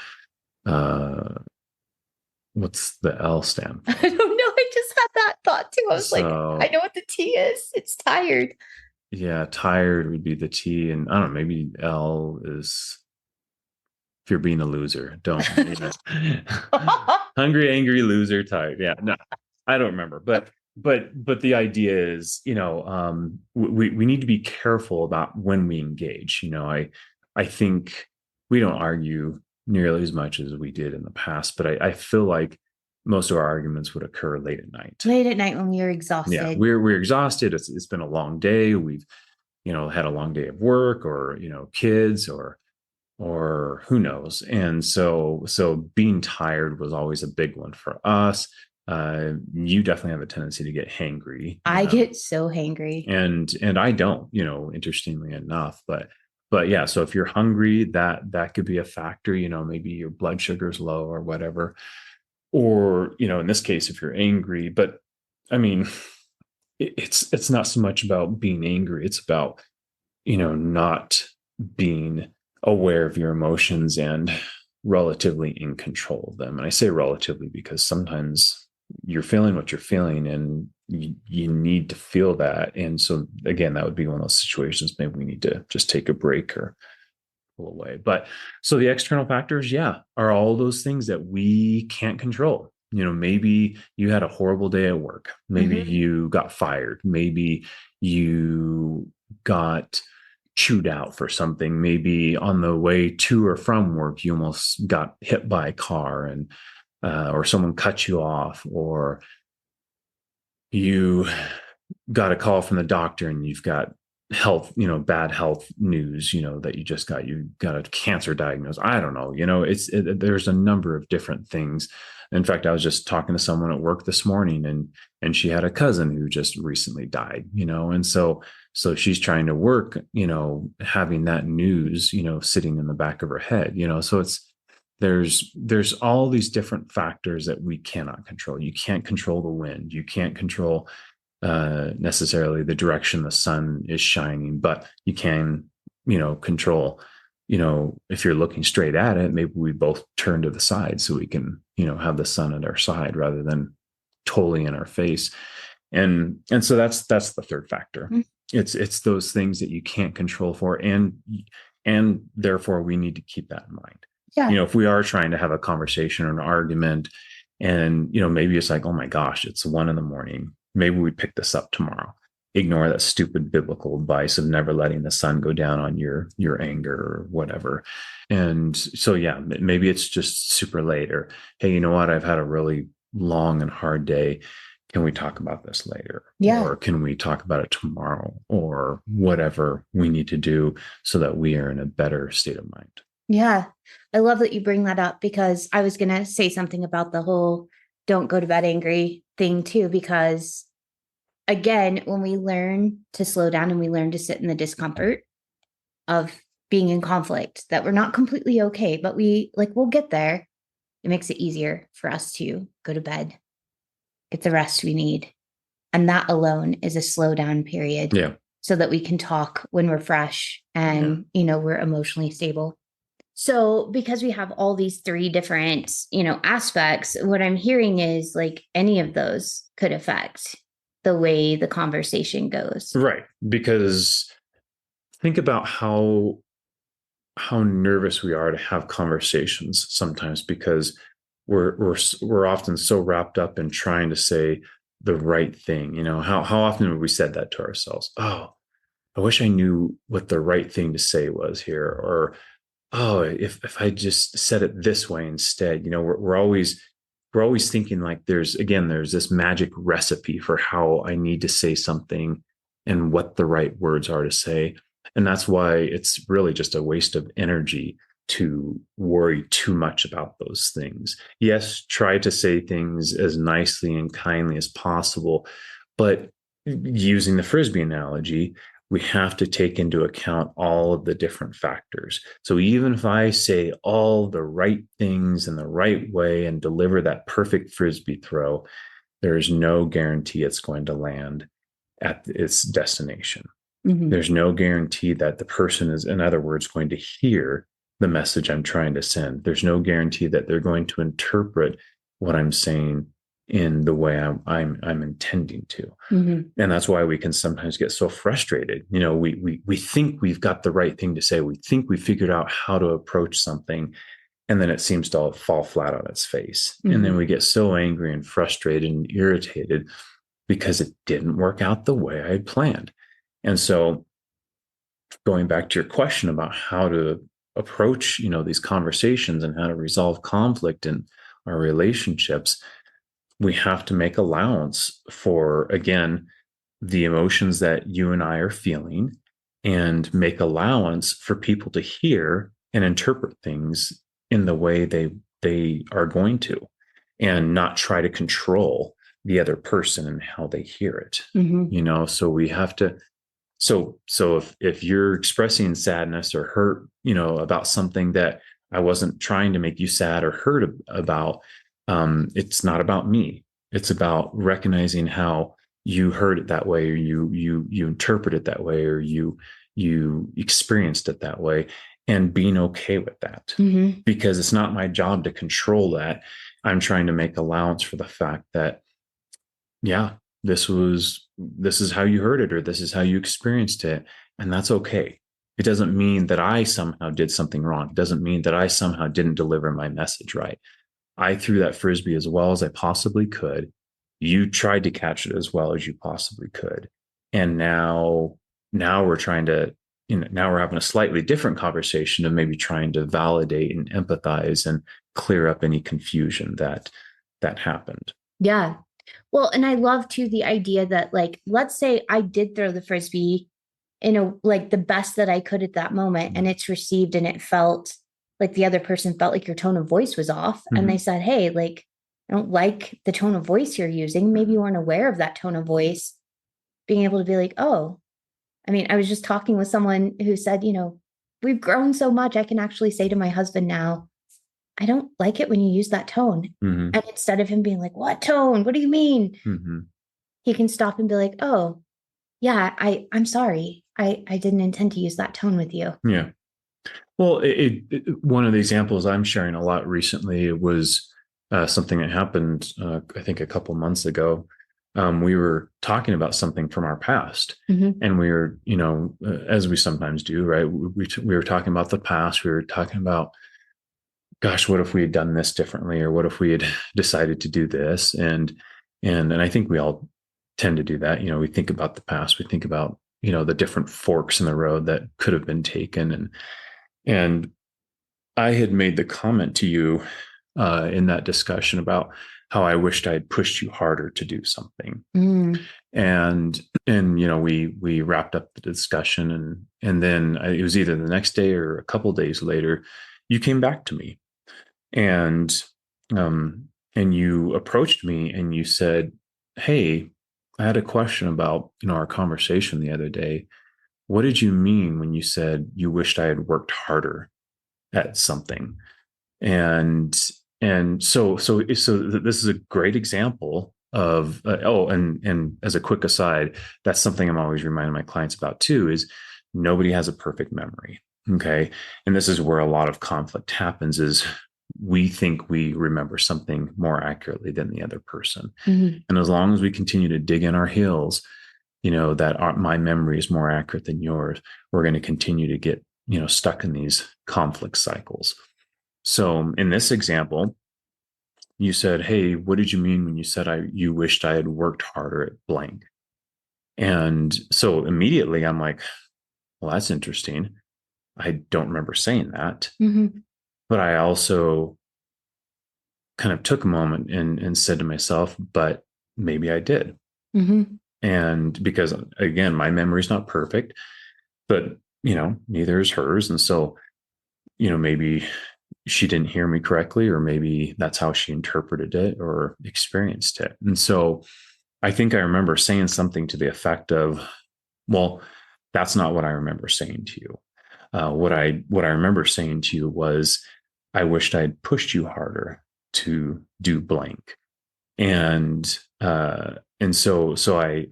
what's the L stand for? I don't know. I just had that thought too. I was like, I know what the T is. It's tired. Yeah, tired would be the T, and I don't know, maybe L is if you're being a loser. Don't hungry, angry, loser, tired. Yeah, no, I don't remember, but the idea is, we need to be careful about when we engage. I think we don't argue nearly as much as we did in the past, but I feel like most of our arguments would occur late at night. Late at night when we are exhausted. Yeah, we're exhausted. It's been a long day. We've had a long day of work, or kids, or who knows. And so being tired was always a big one for us. You definitely have a tendency to get hangry. I get so hangry, and I don't, interestingly enough, but yeah. So if you're hungry, that could be a factor. Maybe your blood sugar's low or whatever. Or in this case, if you're angry. But I mean, it's not so much about being angry. It's about not being aware of your emotions and relatively in control of them. And I say relatively because sometimes you're feeling what you're feeling, and you need to feel that. And so again, that would be one of those situations maybe we need to just take a break or pull away. But so the external factors, yeah, are all those things that we can't control. Maybe you had a horrible day at work. Maybe you got fired. Maybe you got chewed out for something. Maybe on the way to or from work, you almost got hit by a car, and or someone cut you off, or you got a call from the doctor and you've got bad health news, that you got a cancer diagnosis. I don't know, there's a number of different things. In fact, I was just talking to someone at work this morning, and she had a cousin who just recently died, and so she's trying to work, having that news, sitting in the back of her head, so there's all these different factors that we cannot control. You can't control the wind. You can't control necessarily the direction the sun is shining, but you can, control, if you're looking straight at it, maybe we both turn to the side so we can, have the sun at our side rather than totally in our face. And so that's the third factor. It's those things that you can't control for. And therefore we need to keep that in mind. Yeah. If we are trying to have a conversation or an argument, and, maybe it's like, oh my gosh, it's 1 a.m. Maybe we pick this up tomorrow. Ignore that stupid biblical advice of never letting the sun go down on your anger or whatever. And so, yeah, maybe it's just super late, or, hey, you know what? I've had a really long and hard day. Can we talk about this later? Yeah. Or can we talk about it tomorrow, or whatever we need to do so that we are in a better state of mind? Yeah. I love that you bring that up, because I was going to say something about the whole don't go to bed angry thing too, because again, when we learn to slow down and we learn to sit in the discomfort of being in conflict, that we're not completely okay, but we'll get there. It makes it easier for us to go to bed, get the rest we need. And that alone is a slow down period. Yeah. So that we can talk when we're fresh and, we're emotionally stable. So because we have all these 3 different, aspects, what I'm hearing is like any of those could affect the way the conversation goes. Right. Because think about how nervous we are to have conversations sometimes, because we're often so wrapped up in trying to say the right thing. How often have we said that to ourselves? Oh, I wish I knew what the right thing to say was here. Or, oh, if I just said it this way instead. We're always thinking like there's this magic recipe for how I need to say something and what the right words are to say. And that's why it's really just a waste of energy to worry too much about those things. Yes, try to say things as nicely and kindly as possible, but using the Frisbee analogy, we have to take into account all of the different factors. So even if I say all the right things in the right way and deliver that perfect Frisbee throw, there is no guarantee it's going to land at its destination. Mm-hmm. There's no guarantee that the person is, in other words, going to hear the message I'm trying to send. There's no guarantee that they're going to interpret what I'm saying in the way I'm intending to. Mm-hmm. And that's why we can sometimes get so frustrated. We think we've got the right thing to say. We think we figured out how to approach something, and then it seems to all fall flat on its face. Mm-hmm. And then we get so angry and frustrated and irritated because it didn't work out the way I had planned. And so going back to your question about how to approach, these conversations and how to resolve conflict in our relationships, we have to make allowance for, again, the emotions that you and I are feeling, and make allowance for people to hear and interpret things in the way they are going to, and not try to control the other person and how they hear it. Mm-hmm. So we have to, so if you're expressing sadness or hurt, about something that I wasn't trying to make you sad or hurt about, it's not about me. It's about recognizing how you heard it that way, or you interpret it that way, or you experienced it that way, and being okay with that. Mm-hmm. Because it's not my job to control that. I'm trying to make allowance for the fact that, yeah, this is how you heard it, or this is how you experienced it. And that's okay. It doesn't mean that I somehow did something wrong. It doesn't mean that I somehow didn't deliver my message right. I threw that Frisbee as well as I possibly could. You tried to catch it as well as you possibly could. And now we're trying to, now we're having a slightly different conversation of maybe trying to validate and empathize and clear up any confusion that happened. Yeah. Well, and I love too the idea that, like, let's say I did throw the Frisbee the best that I could at that moment, mm-hmm. and it's received, and it felt like the other person felt like your tone of voice was off. Mm-hmm. And they said, hey, like, I don't like the tone of voice you're using. Maybe you weren't aware of that tone of voice. Being able to be like, oh, I mean, I was just talking with someone who said, we've grown so much. I can actually say to my husband now, I don't like it when you use that tone. Mm-hmm. And instead of him being like, what tone? What do you mean? Mm-hmm. He can stop and be like, oh, yeah, I'm sorry. I didn't intend to use that tone with you. Yeah. Well, one of the examples I'm sharing a lot recently was something that happened, I think a couple months ago. We were talking about something from our past, mm-hmm. and we were, as we sometimes do, right? We were talking about the past. We were talking about, gosh, what if we had done this differently, or what if we had decided to do this? And I think we all tend to do that. We think about the past. We think about, the different forks in the road that could have been taken. And I had made the comment to you in that discussion about how I wished I had pushed you harder to do something. Mm. And we wrapped up the discussion, and then it was either the next day or a couple days later, you came back to me, and you approached me and you said, hey, I had a question about, our conversation the other day. What did you mean when you said you wished I had worked harder at something? And so this is a great example of, and as a quick aside, that's something I'm always reminding my clients about too, is nobody has a perfect memory. Okay. And this is where a lot of conflict happens, is we think we remember something more accurately than the other person. Mm-hmm. And as long as we continue to dig in our heels, that my memory is more accurate than yours, we're going to continue to get, stuck in these conflict cycles. So in this example, you said, hey, what did you mean when you said you wished I had worked harder at blank? And so immediately I'm like, well, that's interesting. I don't remember saying that. Mm-hmm. But I also kind of took a moment and said to myself, but maybe I did. Mm-hmm. And because, again, my memory is not perfect, but, neither is hers. And so, maybe she didn't hear me correctly, or maybe that's how she interpreted it or experienced it. And so I think I remember saying something to the effect of, well, that's not what I remember saying to you. What I remember saying to you was, I wished I'd pushed you harder to do blank. And I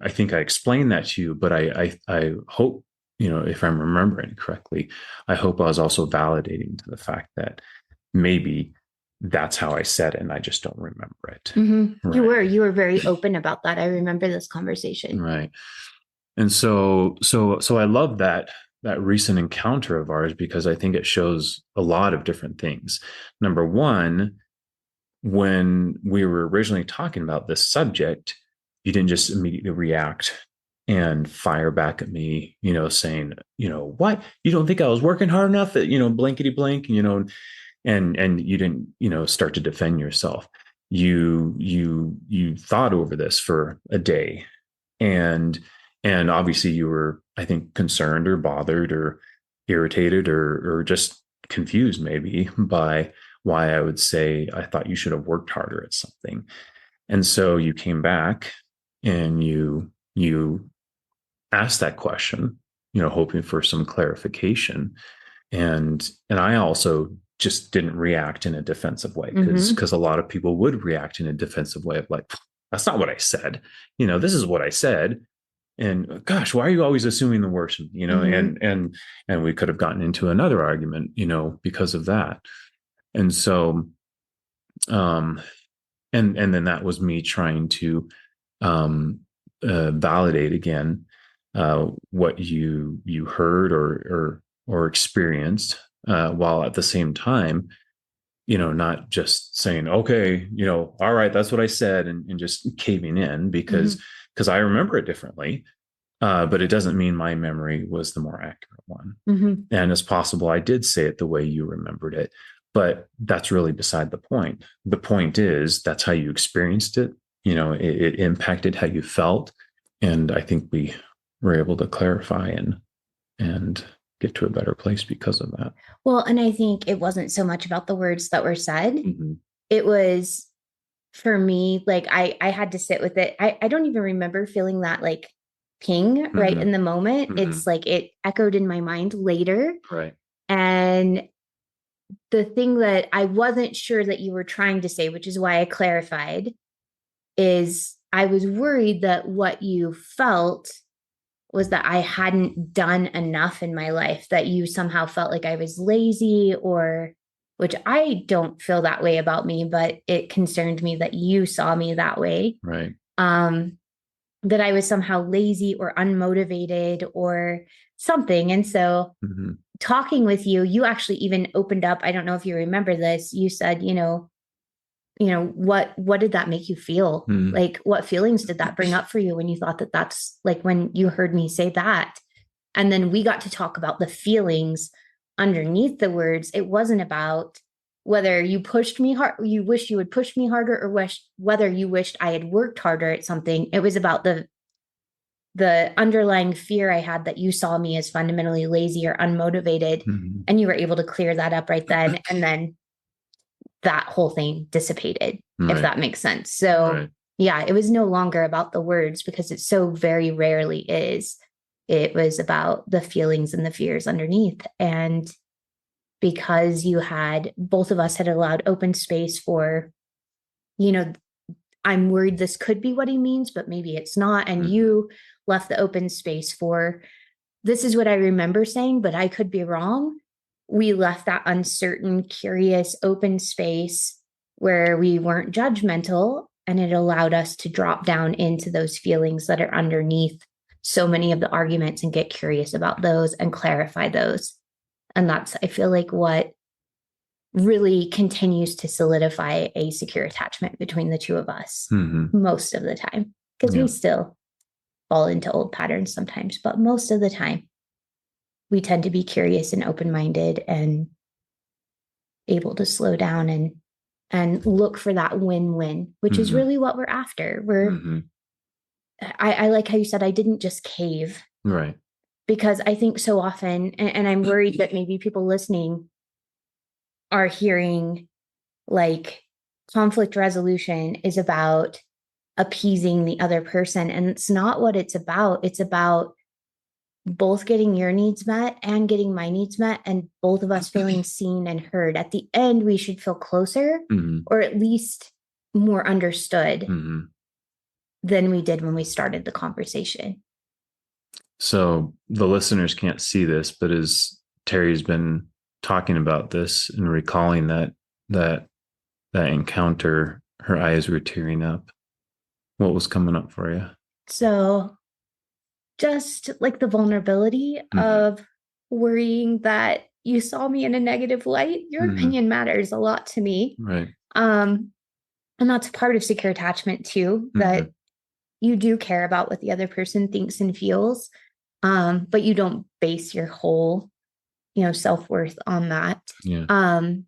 think I explained that to you, but I hope, if I'm remembering correctly, I hope I was also validating to the fact that maybe that's how I said it and I just don't remember it. Mm-hmm. Right. You were very open about that. I remember this conversation. Right. And so I love that recent encounter of ours, because I think it shows a lot of different things. Number one, when we were originally talking about this subject, you didn't just immediately react and fire back at me, saying, what? You don't think I was working hard enough at, blankety blank, and you didn't, start to defend yourself. You thought over this for a day, and obviously you were, I think, concerned or bothered or irritated or just confused maybe by why I would say I thought you should have worked harder at something. And so you came back and you asked that question, hoping for some clarification. And I also just didn't react in a defensive way, because a lot of people would react in a defensive way of like, that's not what I said. This is what I said. And gosh, why are you always assuming the worst? And we could have gotten into another argument, because of that. And so, and then that was me trying to validate again what you heard or experienced, while at the same time, not just saying, okay, all right, that's what I said, and just caving in, because I remember it differently. But it doesn't mean my memory was the more accurate one. And it's possible I did say it the way you remembered it, but that's really beside the point. The point is, that's how you experienced it. It impacted how you felt. And I think we were able to clarify and get to a better place because of that. Well, and I think it wasn't so much about the words that were said. It was, for me, like I had to sit with it. I don't even remember feeling that like ping right in the moment. It's like it echoed in my mind later. Right. And the thing that I wasn't sure that you were trying to say, which is why I clarified, is I was worried that what you felt was that I hadn't done enough in my life, that you somehow felt like I was lazy, or, which I don't feel that way about me, but it concerned me that you saw me that way. Right. That I was somehow lazy or unmotivated or something. And so talking with you, you actually even opened up. I don't know if you remember this. You said, what did that make you feel? Like, what feelings did that bring up for you when you thought that that's like, when you heard me say that? And then we got to talk about the feelings underneath the words. It wasn't about whether you pushed me hard, you wish you would push me harder, or whether you wished I had worked harder at something. It was about the underlying fear I had that you saw me as fundamentally lazy or unmotivated. And you were able to clear that up right then. And then that whole thing dissipated, if that makes sense. So yeah, it was no longer about the words, because it so very rarely is. It was about the feelings and the fears underneath. And because both of us had allowed open space for, I'm worried this could be what he means, but maybe it's not. And you left the open space for, this is what I remember saying, but I could be wrong. We left that uncertain, curious, open space where we weren't judgmental, and it allowed us to drop down into those feelings that are underneath so many of the arguments and get curious about those and clarify those. And that's, I feel like, what really continues to solidify a secure attachment between the two of us most of the time, because we still fall into old patterns sometimes, but most of the time we tend to be curious and open-minded and able to slow down and look for that win-win, which is really what we're after. I like how you said, I didn't just cave. Right. because I think so often, and I'm worried that maybe people listening are hearing like conflict resolution is about appeasing the other person. And it's not what it's about. It's about both getting your needs met and getting my needs met, and both of us feeling seen and heard. At the end, we should feel closer, or at least more understood than we did when we started the conversation. So the listeners can't see this, but as Terry's been talking about this and recalling that encounter, her eyes were tearing up. What was coming up for you? So just like the vulnerability of worrying that you saw me in a negative light. Your opinion matters a lot to me. Right. And that's part of secure attachment too, that you do care about what the other person thinks and feels. But you don't base your whole, self-worth on that. Yeah. I'm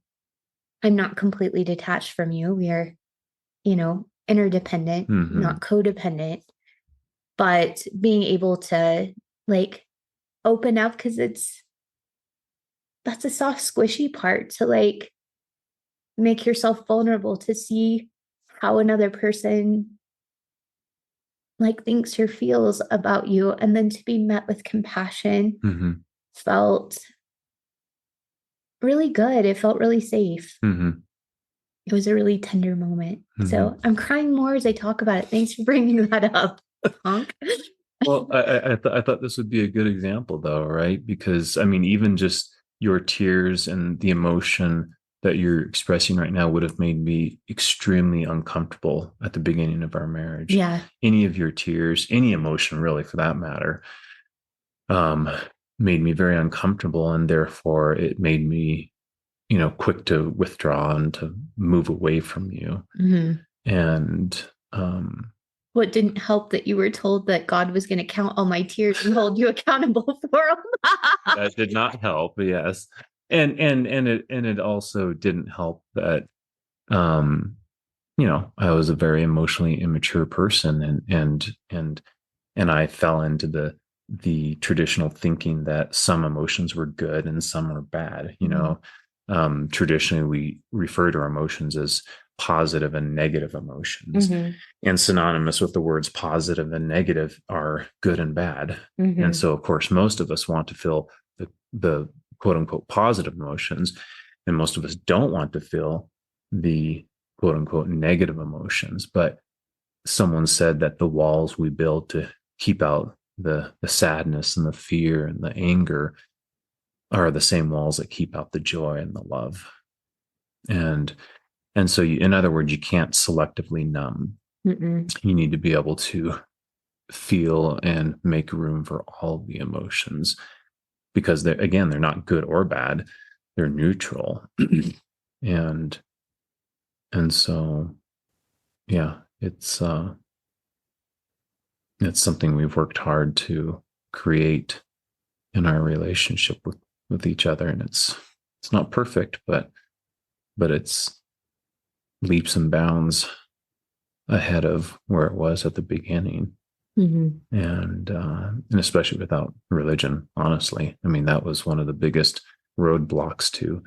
not completely detached from you. We are, interdependent, not codependent, but being able to like open up, because that's a soft, squishy part, to like make yourself vulnerable to see how another person like thinks or feels about you, and then to be met with compassion felt really good. It felt really safe. It was a really tender moment. So I'm crying more as I talk about it. Thanks for bringing that up, Honk. Well, I thought this would be a good example, though, right? Because I mean, even just your tears and the emotion that you're expressing right now would have made me extremely uncomfortable at the beginning of our marriage. Yeah. Any of your tears, any emotion, really, for that matter, made me very uncomfortable, and therefore it made me, quick to withdraw and to move away from you. And what didn't help that you were told that God was going to count all my tears and hold you accountable for them. That did not help. Yes. And it also didn't help that, I was a very emotionally immature person, and I fell into the traditional thinking that some emotions were good and some are bad. Traditionally we refer to our emotions as positive and negative emotions, and synonymous with the words positive and negative are good and bad. And so, of course, most of us want to feel the quote unquote positive emotions, and most of us don't want to feel the quote unquote negative emotions. But someone said that the walls we build to keep out the sadness and the fear and the anger are the same walls that keep out the joy and the love. And so in other words, you can't selectively numb. You need to be able to feel and make room for all the emotions, because they're not good or bad. They're neutral. and so, yeah, it's something we've worked hard to create in our relationship with each other. And it's not perfect, but it's leaps and bounds ahead of where it was at the beginning. And especially without religion, honestly. I mean, that was one of the biggest roadblocks to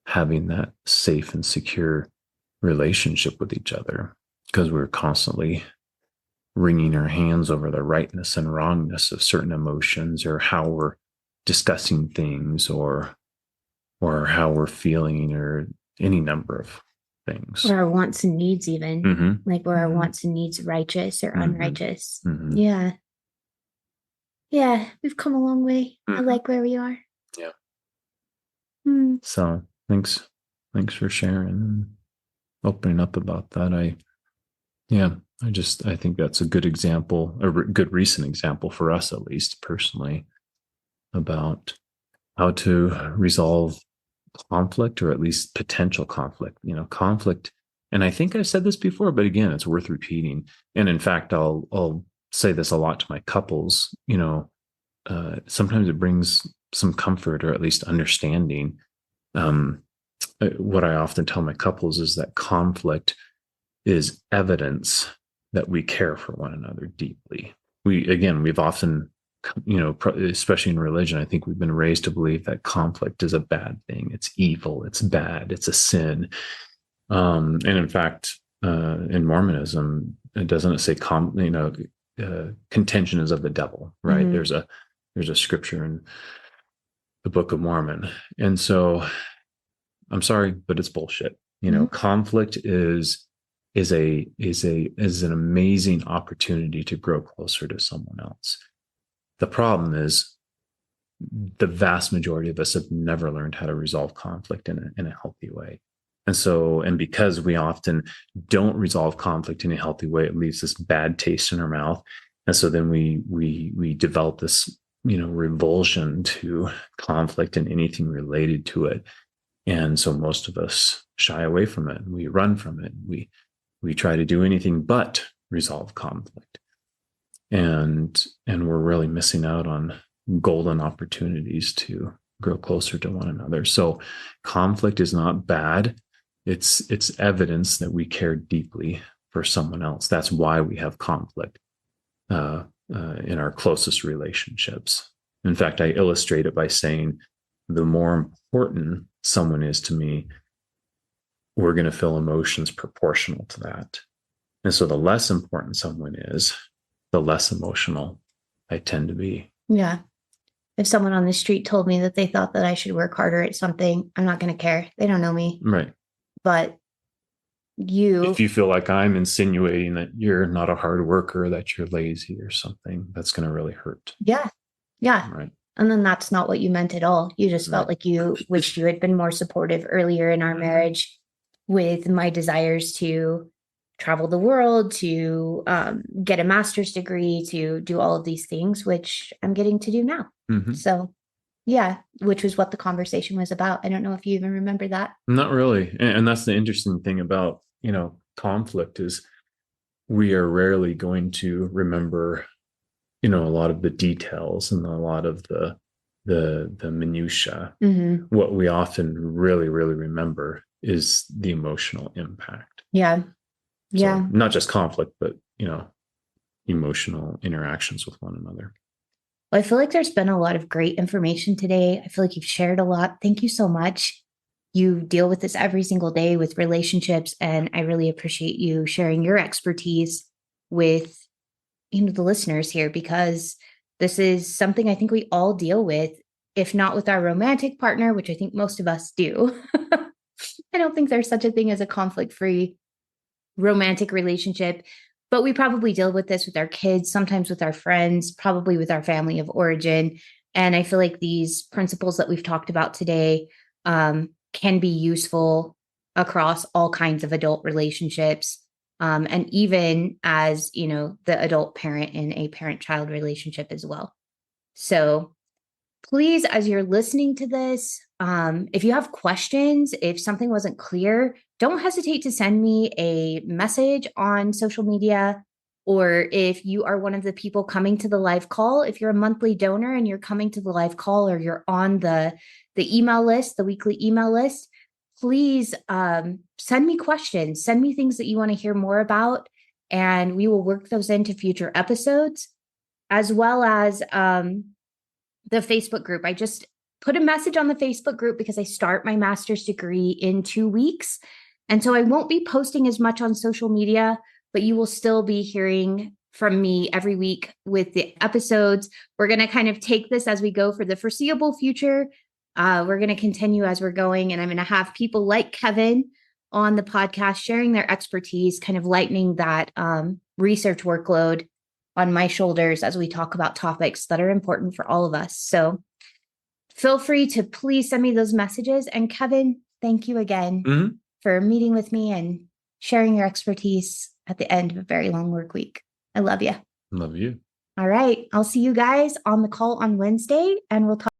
having that safe and secure relationship with each other, because we were constantly wringing our hands over the rightness and wrongness of certain emotions, or how we're discussing things, or how we're feeling, or any number of things. Or our wants and needs, even like where our wants and needs righteous or unrighteous. Yeah. We've come a long way. I like where we are. Yeah. So thanks for sharing and opening up about that. I think that's a good example, a good recent example for us, at least personally, about how to resolve conflict, or at least potential conflict. Conflict, and I think I've said this before, but again, it's worth repeating. And in fact, I'll say this a lot to my couples. Sometimes it brings some comfort, or at least understanding. What I often tell my couples is that conflict is evidence that we care for one another deeply. We've often especially in religion, I think we've been raised to believe that conflict is a bad thing. It's evil. It's bad. It's a sin. And in fact, in Mormonism, doesn't it say contention is of the devil, right? Mm-hmm. There's a scripture in the Book of Mormon, and so I'm sorry, but it's bullshit. Conflict is an amazing opportunity to grow closer to someone else. The problem is the vast majority of us have never learned how to resolve conflict in a healthy way. And because we often don't resolve conflict in a healthy way, it leaves this bad taste in our mouth. And so then we develop this, revulsion to conflict and anything related to it. And so most of us shy away from it. We run from it. We try to do anything but resolve conflict. And we're really missing out on golden opportunities to grow closer to one another. So conflict is not bad. It's evidence that we care deeply for someone else. That's why we have conflict in our closest relationships. In fact, I illustrate it by saying the more important someone is to me, we're going to feel emotions proportional to that. And so the less important someone is, the less emotional I tend to be. Yeah. If someone on the street told me that they thought that I should work harder at something, I'm not going to care. They don't know me. Right. But if you feel like I'm insinuating that you're not a hard worker, that you're lazy or something, that's going to really hurt. Yeah. Yeah. Right. And then that's not what you meant at all. You just felt like you wished you had been more supportive earlier in our marriage with my desires to travel the world, to get a master's degree, to do all of these things, which I'm getting to do now. Mm-hmm. So, yeah, which was what the conversation was about. I don't know if you even remember that. Not really. And that's the interesting thing about, conflict is we are rarely going to remember, a lot of the details and a lot of the minutia. Mm-hmm. What we often really, really remember is the emotional impact. Yeah. Yeah. So not just conflict, but, emotional interactions with one another. Well, I feel like there's been a lot of great information today. I feel like you've shared a lot. Thank you so much. You deal with this every single day with relationships, and I really appreciate you sharing your expertise with, the listeners here, because this is something I think we all deal with, if not with our romantic partner, which I think most of us do. I don't think there's such a thing as a conflict-free romantic relationship, but we probably deal with this with our kids, sometimes with our friends, probably with our family of origin. And I feel like these principles that we've talked about today can be useful across all kinds of adult relationships. And even as, the adult parent in a parent-child relationship as well. So please, as you're listening to this, if you have questions, if something wasn't clear, don't hesitate to send me a message on social media. Or if you are one of the people coming to the live call, if you're a monthly donor and you're coming to the live call, or you're on the email list, the weekly email list, please send me questions, send me things that you want to hear more about, and we will work those into future episodes, as well as the Facebook group. I just put a message on the Facebook group because I start my master's degree in 2 weeks. And so I won't be posting as much on social media, but you will still be hearing from me every week with the episodes. We're going to kind of take this as we go for the foreseeable future. We're going to continue as we're going, and I'm going to have people like Kevin on the podcast sharing their expertise, kind of lightening that research workload on my shoulders as we talk about topics that are important for all of us. So feel free to please send me those messages. And Kevin, thank you again for meeting with me and sharing your expertise at the end of a very long work week. I love you. Love you. All right. I'll see you guys on the call on Wednesday, and we'll talk.